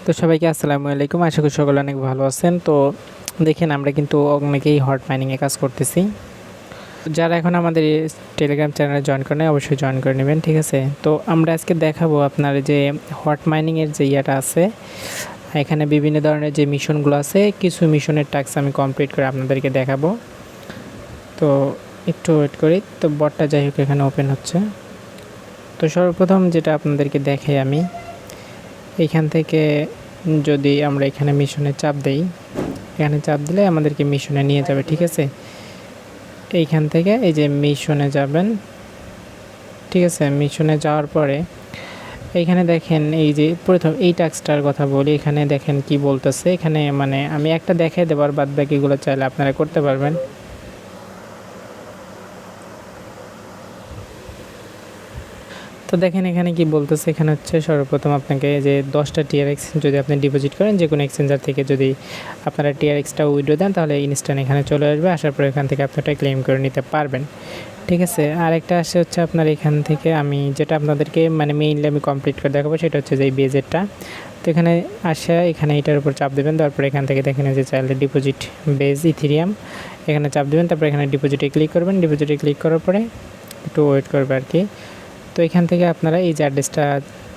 তো সবাইকে আসসালামু আলাইকুম। আশা করি সকলে অনেক ভালো আছেন। তো দেখেন আমরা কিন্তু অনেকেই হট মাইনিংয়ে কাজ করতেছি। যারা এখন আমাদের এই টেলিগ্রাম চ্যানেলে জয়েন করেন অবশ্যই জয়েন করে নেবেন, ঠিক আছে? তো আমরা আজকে দেখাবো আপনার যে হট মাইনিংয়ের যে ইয়েটা আছে, এখানে বিভিন্ন ধরনের যে মিশনগুলো আছে, কিছু মিশনের টাস্ক আমি কমপ্লিট করে আপনাদেরকে দেখাবো। তো একটু ওয়েট করি। তো বটটা যাই হোক এখানে ওপেন হচ্ছে। তো সর্বপ্রথম যেটা আপনাদেরকে দেখাই আমি, এইখান থেকে যদি আমরা এখানে মিশনে চাপ দেই, এখানে চাপ দিলে আমাদেরকে মিশনে নিয়ে যাবে, ঠিক আছে? এইখান থেকে এই যে মিশনে যাবেন, ঠিক আছে? মিশনে যাওয়ার পরে এইখানে দেখেন এই যে প্রথম এই টাস্কটার কথা বলি, এখানে দেখেন কি বলতেছে। এখানে মানে আমি একটা দেখাই দেবার বাদ বাকিগুলো চাইলে আপনারা করতে পারবেন। তো দেখেন এখানে কি বলতেছে, এখানে হচ্ছে সর্বপ্রথম আপনাকে যে 10টা টিআরএক্স যদি আপনি ডিপোজিট করেন যে কোনো এক্সচেঞ্জার থেকে, যদি আপনারা টিআরএক্সটা উইথড্র দেন তাহলে ইনস্ট্যান্ট এখানে চলে আসবে। আসার পর এখান থেকে আপনারা ক্লেম করে নিতে পারবেন, ঠিক আছে? আরেকটা আসে হচ্ছে আপনার এখান থেকে আমি যেটা আপনাদেরকে মানে মেইনলি আমি কমপ্লিট করে দেখাবো সেটা হচ্ছে যে এই বেজেটটা। তো এখানে আসে, এখানে এটার উপর চাপ দেবেন, তারপর এখান থেকে দেখেন যে চাইলে ডিপোজিট বেজ ইথেরিয়াম, এখানে চাপ দেবেন, তারপর এখানে ডিপোজিটে ক্লিক করবেন। ডিপোজিটে ক্লিক করার পরে একটু ওয়েট করবে আর কি। তো এখান থেকে আপনারা এই যে অ্যাড্রেসটা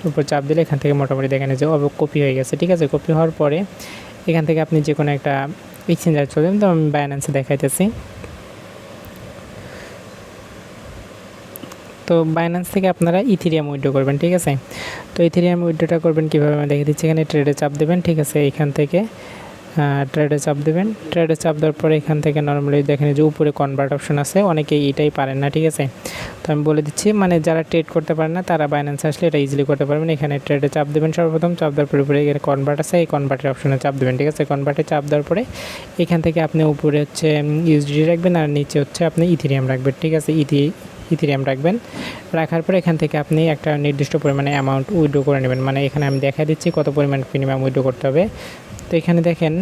উপর চাপ দিলে এখান থেকে মোটামুটি দেখেন যে কপি হয়ে গেছে, ঠিক আছে? কপি হওয়ার পরে এখান থেকে আপনি যে কোনো একটা এক্সচেঞ্জার চলে যাবেন। তো আমি বাইন্যান্সে দেখাইতেছি। তো বাইন্যান্স থেকে আপনারা ইথেরিয়াম উইথড্র করবেন, ঠিক আছে? তো ইথেরিয়াম উইথড্রটা করবেন কীভাবে আমি দেখে দিচ্ছি। এখানে ট্রেডে চাপ দেবেন, ঠিক আছে? এখান থেকে ট্রেডে চাপ দেবেন। ট্রেডে চাপ দেওয়ার পরে এখান থেকে নর্মালি দেখেন যে উপরে কনভার্ট অপশন আছে, অনেকেই এটাই পারেন না, ঠিক আছে? তো আমি বলে দিচ্ছি, মানে যারা ট্রেড করতে পারেন না তারা বাইন্যান্সে আসলে এটা ইজিলি করতে পারবেন। এখানে ট্রেডে চাপ দেবেন, সর্বপ্রথম চাপ দেওয়ার পরে উপরে এখানে কনভার্ট আছে, এই কনভার্টের অপশনে চাপ দেবেন, ঠিক আছে? কনভার্টে চাপ দেওয়ার পরে এখান থেকে আপনি উপরে হচ্ছে ইউএসডি রাখবেন আর নিচে হচ্ছে আপনি ইথেরিয়াম রাখবেন, ঠিক আছে? ইথেরিয়াম রাখবেন। রাখার পরে এখান থেকে আপনি একটা নির্দিষ্ট পরিমাণে অ্যামাউন্ট উইথড্র করে নেবেন। মানে এখানে আমি দেখা দিচ্ছি কত পরিমাণ মিনিমাম উইথড্র করতে হবে। তো এখানে দেখেন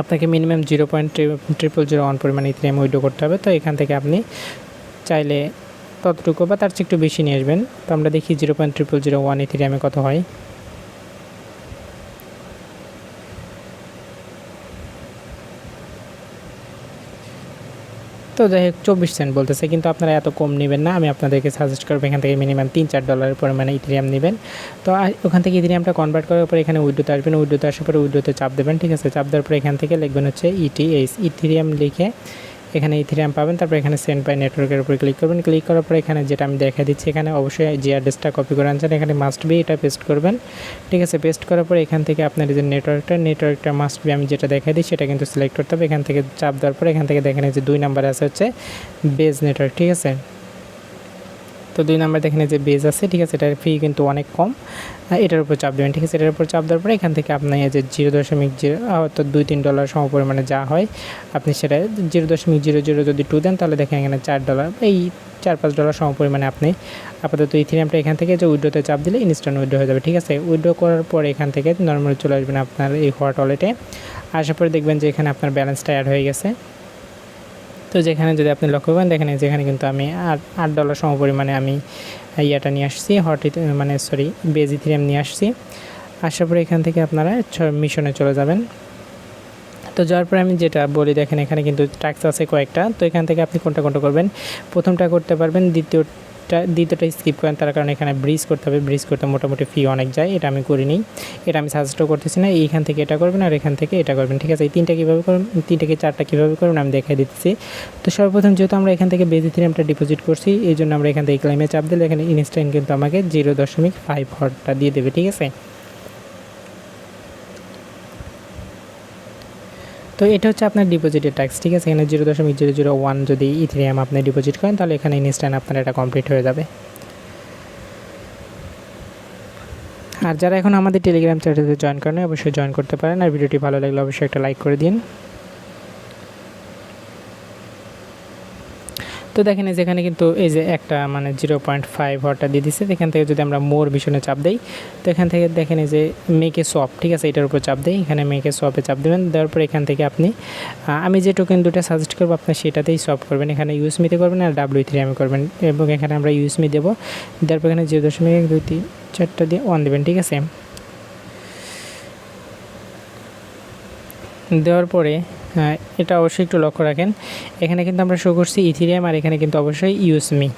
আপনাকে মিনিমাম 0.0001 পরিমাণ ইথেরিয়াম উইথড্র করতে হবে। তো এখান থেকে আপনি চাইলে ততটুকু বা তার চেয়ে একটু বেশি নিয়ে আসবেন। তো আমরা দেখি 0.0001 ইথেরিয়ামে কত হয়। তো যাই হোক 24 সেন্ট বলতেছে, কিন্তু আপনারা এত কম নেবেন না। আমি আপনাদেরকে সাজেস্ট করবো এখান থেকে মিনিমাম $3-4 পরিমাণে ইথেরিয়াম নেবেন। তো ওখান থেকে ইথেরিয়ামটা কনভার্ট করার পরে এখানে উইথড্রোতে আসবেন। উইথড্রোতে আসার পরে উইথড্রোতে চাপ দেবেন, ঠিক আছে? চাপ দেওয়ার পরে এখান থেকে লিখবেন হচ্ছে ইটিএস ইথেরিয়াম লিখে এখানে ইথেরিয়াম পাবেন। তারপর এখানে সেন্ড বাই নেটওয়ার্কের উপরে ক্লিক করবেন। ক্লিক করার পরে এখানে যেটা আমি দেখা দিচ্ছি, এখানে অবশ্যই যে অ্যাড্রেসটা কপি করে আনছেন এখানে মাস্ট বি এটা পেস্ট করবেন, ঠিক আছে? পেস্ট করার পরে এখান থেকে আপনার যে নেটওয়ার্কটা মাস্ট বি আমি যেটা দেখাই দিই সেটা কিন্তু সিলেক্ট করতে হবে। এখান থেকে চাপ দেওয়ার পরে এখান থেকে দেখেন যে 2 নাম্বারে আছে হচ্ছে বেজ নেটওয়ার্ক, ঠিক আছে? তো 2 নাম্বার দেখেন যে বেজ আছে, ঠিক আছে? এটার ফি কিন্তু অনেক কম। এটার উপর চাপ দেবেন, ঠিক আছে? এটার উপর চাপ দেওয়ার পরে এখান থেকে আপনি এই যে 0.0 হয়তো $2-3 সম পরিমাণে যা হয় আপনি সেটা 0.002 দেন, তাহলে দেখেন এখানে $4 এই $4-5 সম পরিমাণে আপনি আপাতত ইথেরিয়ামটা এখান থেকে যে উইথড্রোতে চাপ দিলে ইনস্ট্যান্ট উইথড্রো হয়ে যাবে, ঠিক আছে? উইথড্রো করার পর এখান থেকে নর্মালি চলে আসবেন আপনার এই হট ওয়ালেটে। আসার পরে দেখবেন যে এখানে আপনার ব্যালেন্সটা অ্যাড হয়ে গেছে। তো যেখানে যদি আপনি লক্ষ্য করেন দেখেন যেখানে কিন্তু আমি $8 সম পরিমাণে আমি ইয়াটা নিয়ে আসছি, মানে সরি বেজ ইথেরিয়াম নিয়ে আসছি। আসার পরে এখান থেকে আপনারা মিশনে চলে যাবেন। তো যাওয়ার পরে আমি যেটা বলি দেখেন এখানে কিন্তু টাস্ক আছে কয়েকটা। তো এখান থেকে আপনি কোনটা করবেন, প্রথমটা করতে পারবেন, দ্বিতীয়টা স্কিপ করেন, তার কারণে এখানে ব্রিজ করতে হবে। ব্রিজ করতে মোটামুটি ফি অনেক যায়, এটা আমি করিনি, এটা আমি সাজেস্টও করতেছি না। এইখান থেকে এটা করবেন আর এখান থেকে এটা করবেন, ঠিক আছে? এই 3টা কীভাবে করবেন, 3টা কি 4টা কীভাবে করবেন আমি দেখাই দিচ্ছি। তো সর্বপ্রথম যেহেতু আমরা এখান থেকে বেজ ইথেরিয়ামটা ডিপোজিট করছি, এই জন্য আমরা এখান থেকে ক্লেমে চাপ দিলে এখানে ইনস্ট্যান্ট কিন্তু আমাকে 0.5 হটটা দিয়ে দেবে, ঠিক আছে? তো এটা হচ্ছে আপনার ডিপোজিটের ট্যাক্স, ঠিক আছে? এখানে 0.001 যদি ইথেরিয়াম আপনি ডিপোজিট করেন তাহলে এখানে ইনস্ট্যান্ট আপনার এটা কমপ্লিট হয়ে যাবে। আর যারা এখন আমাদের টেলিগ্রাম চ্যানেলে জয়েন করেন অবশ্যই জয়েন করতে পারেন। আর ভিডিওটি ভালো লাগলে অবশ্যই একটা লাইক করে দিন। তো দেখেন যেখানে কিন্তু এই যে একটা মানে 0.5 হটটা দিয়ে দিচ্ছে। এখান থেকে যদি আমরা মোর মিশনে চাপ দিই তো এখান থেকে দেখেন যে মেকে সোয়াপ, ঠিক আছে? এটার উপর চাপ দিই, এখানে মেকে সোয়াপে চাপ দেবেন। দেওয়ার পর এখান থেকে আপনি আমি যে টোকেন দুটো সাজেস্ট করবো আপনি সেটাতেই সোয়াপ করবেন। এখানে ইউএসমিতে করবেন আর W3 করবেন, এবং এখানে আমরা ইউএসমি দেবো। দেওয়ার পর এখানে 0.1 2 3 4টা দিয়ে 1 দেবেন, ঠিক আছে? দেওয়ার পরে এটা অবশ্যই একটু লক্ষ্য রাখেন, এখানে কিন্তু আমরা শো করছি ইথিরিয়াম, আর এখানে কিন্তু অবশ্যই ইউএসমি,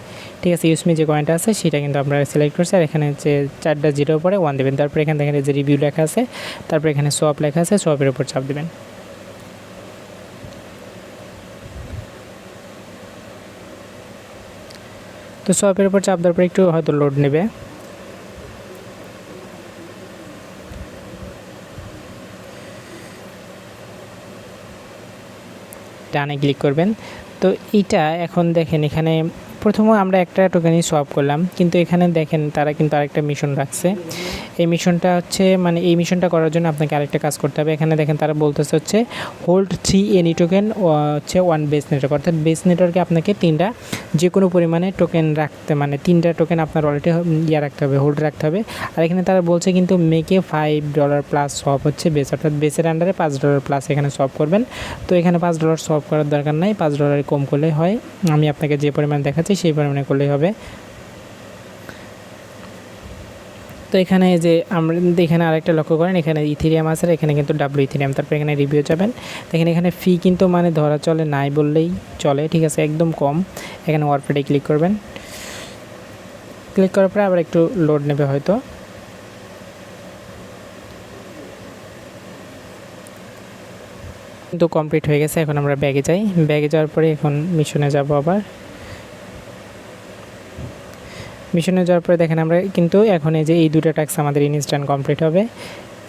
ঠিক আছে। ইউএসমি যে কয়েনটা আছে সেটা কিন্তু আমরা সিলেক্ট করছি, আর এখানে যে 4টা জিরোর পরে 1 দেবেন। তারপর এখানে দেখেন যে রিভিউ লেখা আছে, তারপর এখানে সোয়াপ লেখা আছে, সোয়াপের উপর চাপ দেবেন। তো সোয়াপের উপর চাপ দেওয়ার পর একটু হয়তো লোড নেবে। ডানে ক্লিক করবেন। তো এইটা এখন দেখেন এখানে প্রথমে আমরা একটা টোকেনই সোয়াপ করলাম, কিন্তু এখানে দেখেন তারা কিন্তু আরেকটা মিশন রাখছে। এই মিশনটা হচ্ছে মানে এই মিশনটা করার জন্য আপনাকে আরেকটা কাজ করতে হবে। এখানে দেখেন তারা বলতেছে হচ্ছে হোল্ড 3 এনি টোকেন হচ্ছে 1 বেস নেটওয়ার্ক, অর্থাৎ বেস নেটওয়ার্কে আপনাকে 3টা যে কোনো পরিমাণে টোকেন রাখতে, মানে 3টা টোকেন আপনার অলরেডি রাখতে হবে, হোল্ড রাখতে হবে। আর এখানে তারা বলছে কিন্তু মেকে $5 প্লাস সোয়াপ হচ্ছে বেস, অর্থাৎ বেসের আন্ডারে $5 প্লাস এখানে সোয়াপ করবেন। তো এখানে $5 সোয়াপ করার দরকার নাই, $5 কম করলেই হয়। আমি আপনাকে যে পরিমাণ দেখাচ্ছি সেই পরিমাণে করলেই হবে। তো এখানে যে আমরা এখানে আরেকটা লক্ষ্য করেন, এখানে ইথিরিয়াম আছে, এখানে কিন্তু ডাব্লিউ ইথিরিয়াম। তারপর এখানে রিভিউ যাবেন, দেখেন এখানে ফি কিন্তু মানে ধরা চলে নাই বললেই চলে, ঠিক আছে, একদম কম। এখানে ওয়ারপেডে ক্লিক করবেন, ক্লিক করার পরে আবার একটু লোড নেবে হয়তো। কিন্তু কমপ্লিট হয়ে গেছে। এখন আমরা ব্যাগে যাই, ব্যাগে যাওয়ার পরে এখন মিশনে যাব। আবার মিশনে যাওয়ার পরে দেখেন আমরা কিন্তু এখন এই যে এই দুটো টাস্ক আমাদের ইনস্ট্যান্ট কমপ্লিট হবে,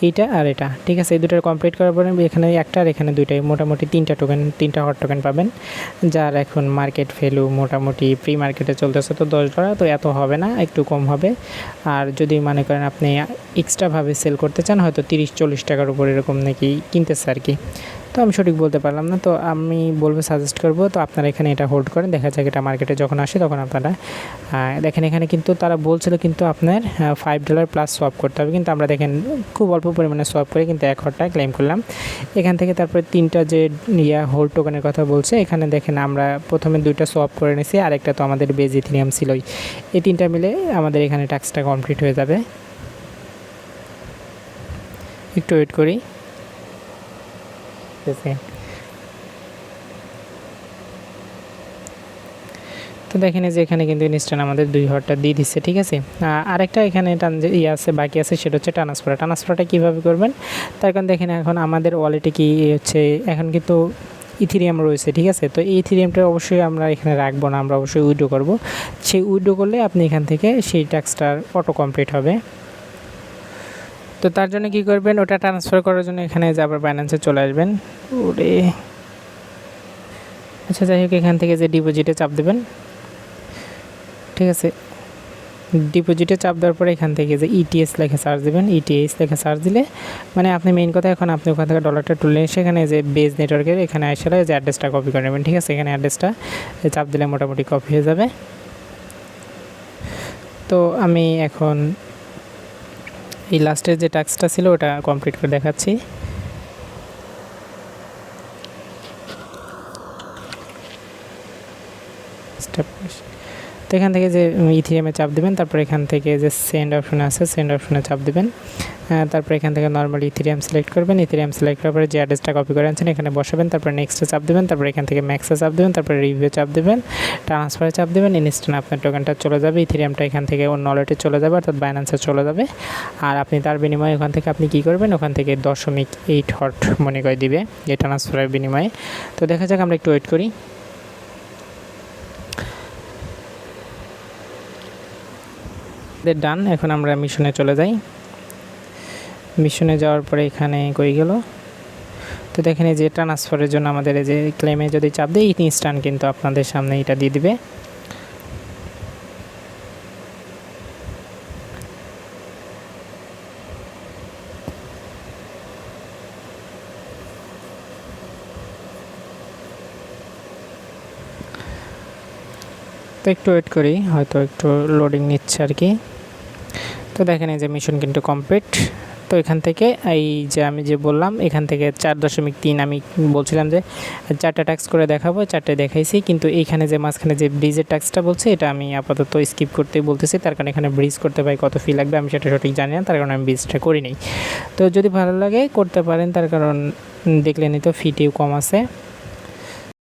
এইটা আর এটা, ঠিক আছে। এই দুটো কমপ্লিট করার পরে এখানে একটা আর এখানে দুইটাই মোটামুটি 3টা টোকেন, 3টা হট টোকেন পাবেন, যার এখন মার্কেট ভ্যালু মোটামুটি প্রি মার্কেটে চলতেছে তো $10, তো এত হবে না, একটু কম হবে। আর যদি মনে করেন আপনি এক্সট্রাভাবে সেল করতে চান হয়তো 30-40 টাকার উপর এরকম নাকি কিনতেছে আর কি, তো আমি সঠিক বলতে পারলাম না। তো আমি বলবো, সাজেস্ট করবো তো আপনারা এখানে এটা হোল্ড করেন, দেখা যাক এটা মার্কেটে যখন আসে তখন আপনারা দেখেন। এখানে কিন্তু তারা বলছিল কিন্তু আপনার $5 প্লাস সোয়াপ করতে হবে, কিন্তু আমরা দেখেন খুব অল্প পরিমাণে সোয়াপ করে কিন্তু 1 হটটা ক্লেম করলাম এখান থেকে। তারপরে 3টা যে হোল্ড টোকেনের কথা বলছে, এখানে দেখেন আমরা প্রথমে 2টা সোয়াপ করে নিয়েছি, আরেকটা তো আমাদের বেজ ইথিরিয়াম ছিলই। এই 3টা মিলে আমাদের এখানে টাস্কটা কমপ্লিট হয়ে যাবে। একটু ওয়েট করি, ঠিক আছে। তো দেখেন যে এখানে কিন্তু ইনস্ট্যান্ট আমাদের 2 হটটা দিয়ে দিচ্ছে, ঠিক আছে। আরেকটা এখানে আছে বাকি আছে, সেটা হচ্ছে ট্রান্সফার। ট্রান্সফারটা কীভাবে করবেন তার কারণ দেখেন এখন আমাদের ওয়ালেটে কি হচ্ছে, এখন কিন্তু ইথিরিয়াম রয়েছে, ঠিক আছে। তো এই ইথিরিয়ামটা অবশ্যই আমরা এখানে রাখবো না, আমরা অবশ্যই উইথড্র করব। সেই উইথড্র করলে আপনি এখান থেকে সেই টাস্কটার অটো কমপ্লিট হবে। তো তার জন্য কি করবেন, ওটা ট্রান্সফার করার জন্য এখানে যে আবার বাইন্যান্সে চলে আসবেন। ওরে আচ্ছা, যাই হোক, এখান থেকে যে ডিপোজিটে চাপ দেবেন, ঠিক আছে। ডিপোজিটে চাপ দেওয়ার পরে এখান থেকে যে ইটিএস লেখা সার্চ দেবেন, ইটিএস লেখা সার্চ দিলে মানে আপনি মেইন কথা এখন আপনি ওখান থেকে ডলারটা তুলে এসে এখানে যে বেজ নেটওয়ার্কের এখানে আসলে যে অ্যাড্রেসটা কপি করে নেবেন, ঠিক আছে। এখানে অ্যাড্রেসটা চাপ দিলে মোটামুটি কপি হয়ে যাবে। তো আমি এখন এই লাস্টের যে টাস্কটা ছিল ওটা কমপ্লিট করে দেখাচ্ছি। তো এখান থেকে যে ইথিরিয়ামে চাপ দেবেন, তারপর এখান থেকে যে সেন্ড অপশনে আছে সেন্ড অপশনে চাপ দেবেন। তারপর এখান থেকে নর্মাল ইথিরিয়াম সিলেক্ট করবেন, ইথিরিয়াম সিলেক্ট করার পরে যে অ্যাড্রেসটা কপি করে আনছেন এখানে বসাবেন, তারপর নেক্সটে চাপ দেবেন, তারপর এখান থেকে ম্যাক্সে চাপ দেবেন, তারপর রিভিউ চাপ দেবেন, ট্রান্সফারে চাপ দেবেন, ইনস্ট্যান্ট আপনার টোকেনটা চলে যাবে, ইথিরিয়ামটা এখান থেকে অন্য ওয়ালেটে চলে যাবে, অর্থাৎ বাইন্যান্সে চলে যাবে। আর আপনি তার বিনিময়ে ওখান থেকে আপনি কী করবেন, ওখান থেকে 0.8 হট মনে করে দিবে এই ট্রান্সফারের বিনিময়ে। তো দেখা যাক, আমরা একটু ওয়েট করি। ডান। এখন আমরা মিশনে চলে যাই। মিশনে যাওয়ার পরে এখানে কই গেল, তো দেখেন এই যে ট্রান্সফারের জন্য আমাদের এই যে ক্লেমে যদি চাপ দিই ইনস্ট্যান্ট কিন্তু আপনাদের সামনে এটা দিয়ে দিবে। তো একটু ওয়েট করি, হয়তো একটু লোডিং নিচ্ছে আর কি। তো দেখেন এই যে মিশন কিন্তু কমপ্লিট। তো এখান থেকে এই যে আমি যে বললাম এখান থেকে 4.3 আমি বলছিলাম যে 4টা টাস্ক করে দেখাবো, 4টে দেখাইছি, কিন্তু এইখানে যে মাঝখানে যে ব্রিজের টাস্কটা বলছে এটা আমি আপাতত স্কিপ করতে বলতেছি, তার কারণ এখানে ব্রিজ করতে ভাই কত ফি লাগবে আমি সেটা সঠিক জানি না, তার কারণে আমি ব্রিজটা করি নাই। তো যদি ভালো লাগে করতে পারেন, তার কারণ দেখলেনই তো ফিটিও কম আছে।